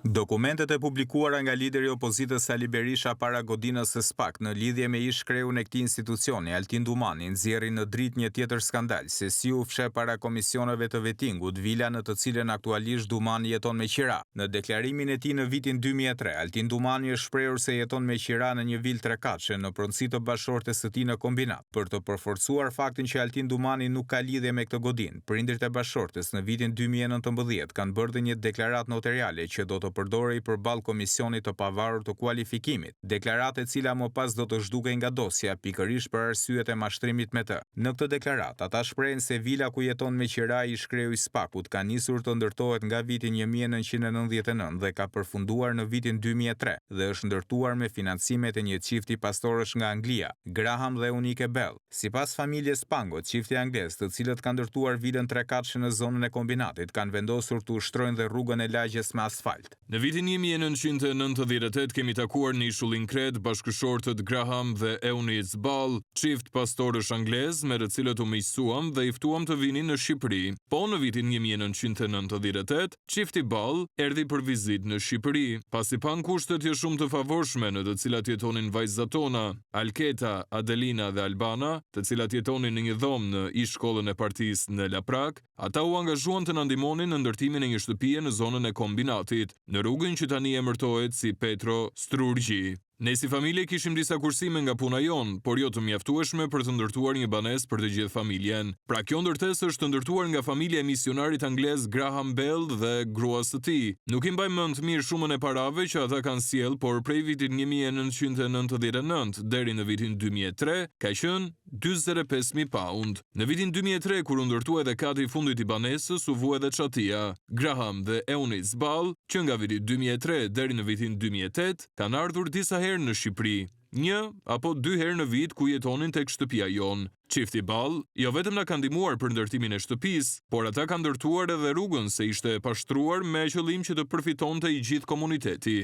Dokumentet e publikuara nga lideri i opozitës Sali Berisha para godinës së SPAK në lidhje me ish-kreun e këtij institucioni, Altin Dumani, nxjerrin në dritë një tjetër skandal, se si u fshe para komisioneve të vetingut vila në të cilën aktualisht Dumani jeton me qira. Në deklarimin e tij në vitin 2003, Altin Dumani është shprehur se jeton me qira në një vilë trekatëshe në pronësi të bashortes së tij në kombinat. Për të përforcuar faktin që Altin Dumani nuk ka lidhje me këtë godinë, prindërit e bashortes në vitin 2019 kanë bërë një deklaratë notariale që do të përdorej përballë komisionit të pavarur të kualifikimit, deklaratë e cila më pas do të zhdukej nga dosja pikërisht për arsyet e mashtrimit me të. Në këtë deklaratë, ata shprehen se vila ku jeton me qira i ish-kreu i SPAK-ut ka nisur të ndërtohet nga viti 1999 dhe ka përfunduar në vitin 2003 dhe është ndërtuar me financimet e një çifti pastorësh nga Anglia, Graham dhe Unique Bell. Sipas familjes Pango, çifti anglez, të cilët kanë ndërtuar vilën trekatëshe në zonën e kombinatit, kanë vendosur të ushtrojnë dhe rrugën e lagjes me asfalt. Në vitin 1998 kemi takuar në ishullin Kret bashkëshortët Graham dhe Eunice Ball, çift pastorësh anglez me të cilët u miqësuam dhe i ftuam të vinin në Shqipëri. Po në vitin 1998, çifti Ball erdhi për vizitë në Shqipëri, pasi pan kushtet jo shumë të favorshme në të cilat jetonin vajzat tona, Alketa, Adelina dhe Albana, të cilat jetonin në një dhomë në ish-shkollën e partisë në Laprak, ata u angazhuan të na ndihmonin në ndërtimin e një shtëpie në zonën e kombinatit, në rrugën që tani emërtohet si Petro Strurgji. Ne si familje kishim disa kursime nga puna jon, por jo të mjaftueshme për të ndërtuar një banesë për të gjithë familjen. Pra kjo ndërtesë është ndërtuar nga familja e misionarit anglez Graham Bell dhe gruas së tij. Nuk i mbaj mend mirë shumën e parave që ata kanë sjell, por prej vitit 1999 deri në vitin 2003 ka qenë 45.000 pound. Në vitin 2003, kur u ndërtua edhe kati i fundit i banesës, u vu edhe çatia. Graham dhe Eunice Ball, që nga viti 2003 deri në vitin 2008, kanë ardhur disa herë në Shqipëri, 1 apo 2 herë në vit ku jetonin tek shtëpia jon. Çifti Ball jo vetëm na kanë ndihmuar për ndërtimin e shtëpisë, por ata kanë ndërtuar edhe rrugën se ishte e pashtruar me qëllim që të përfitonte i gjithë komuniteti.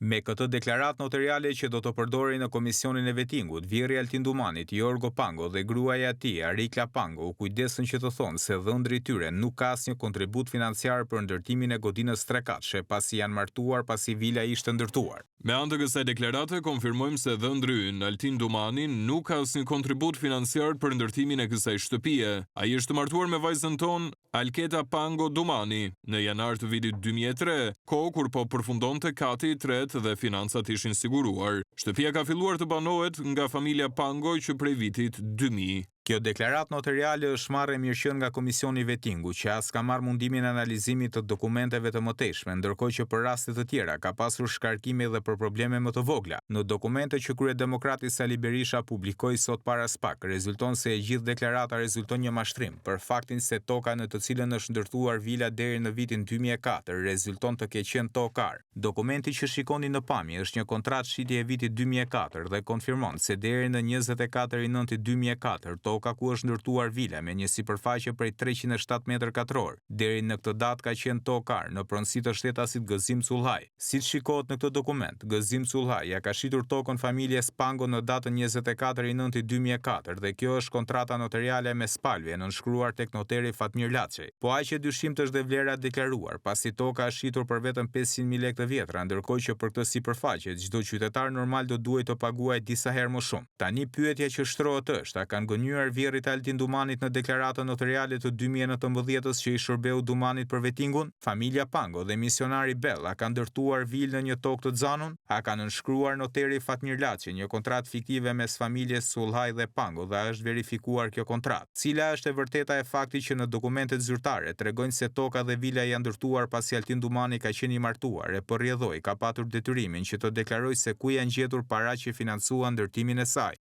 Me këtë deklaratë notariale që do të përdorej në komisionin e vetingut, vjeri Altin Dumanit, Jorgo Pango dhe gruaja e tij, Arikla Pango, u kujdesën që të thonë se dhëndri i tyre nuk ka asnjë kontribut financiar për ndërtimin e godinës trekatëshe, pasi janë martuar pasi vila ishte ndërtuar. Me anë të kësaj deklarate konfirmojmë se dhëndri ynë, Altin Dumani, nuk ka asnjë kontribut financiar për ndërtimin e kësaj shtëpie. Ai është martuar me vajzën tonë, Alketa Pango Dumani, në janar të vitit 2003, kohë kur po përfundonte kati i tretë dhe financat ishin siguruar. Shtëpia ka filluar të banohet nga familja Pango që prej vitit 2000. Kjo deklaratë notariale është marrë e mirëqenë nga Komisioni i Vetingut, që as ka marrë mundimin e analizimit të dokumenteve të mëtejshme, ndërkohë që për raste të tjera ka pasur shkarkime dhe për probleme më të vogla. Në dokumente që kryedemokrati Sali Berisha publikoi sot para SPAK, rezulton se e gjithë deklarata rezulton një mashtrim, për faktin se toka në të cilën është ndërtuar vila deri në vitin 2004 rezulton të keq qenë tokar. Dokumenti që shikoni në pamje është një kontratë shitje e vitit 2004 dhe konfirmon se deri në 24/9/2004 toka ku është ndërtuar vila me një sipërfaqe prej 307 m2, deri në këtë datë ka qenë tokar në pronësi të shtetasit Gëzim Cullhaj. Siç shikohet në këtë dokument, Gëzim Cullhaj ja ka shitur tokën familjes Pango në datën 24/9/2004 dhe kjo është kontrata notariale me spalvje nënshkruar tek noteri Fatmir Laçi. Po aq e dyshimt është dhe vlera deklaruar, pasi toka është shitur për vetëm 500.000 lekë të vjetra, ndërkohë që për këtë sipërfaqe çdo qytetar normal do duhet të paguajë disa herë më shumë. Tani pyetja që shtrohet është, a kanë gënyer vjerit Altin Dumanit në deklaratën notariale të 2019 që i shërbeu Dumanit për vetingun? Familja Pango dhe misionari Bell a kanë ndërtuar vilë në një tokë të xanun? A kanë nënshkruar noteri Fatmir Laçi një kontratë fiktive mes familjes Cullhaj dhe Pango dhe a është verifikuar kjo kontratë? Cila është e vërteta e faktit që në dokumentet zyrtare tregojnë se toka dhe vila janë ndërtuar pasi Altin Dumani ka qenë i martuar e përrjedhoi ka patur detyrimin që të deklarojë se ku janë gjetur paratë që financuan ndërtimin e saj?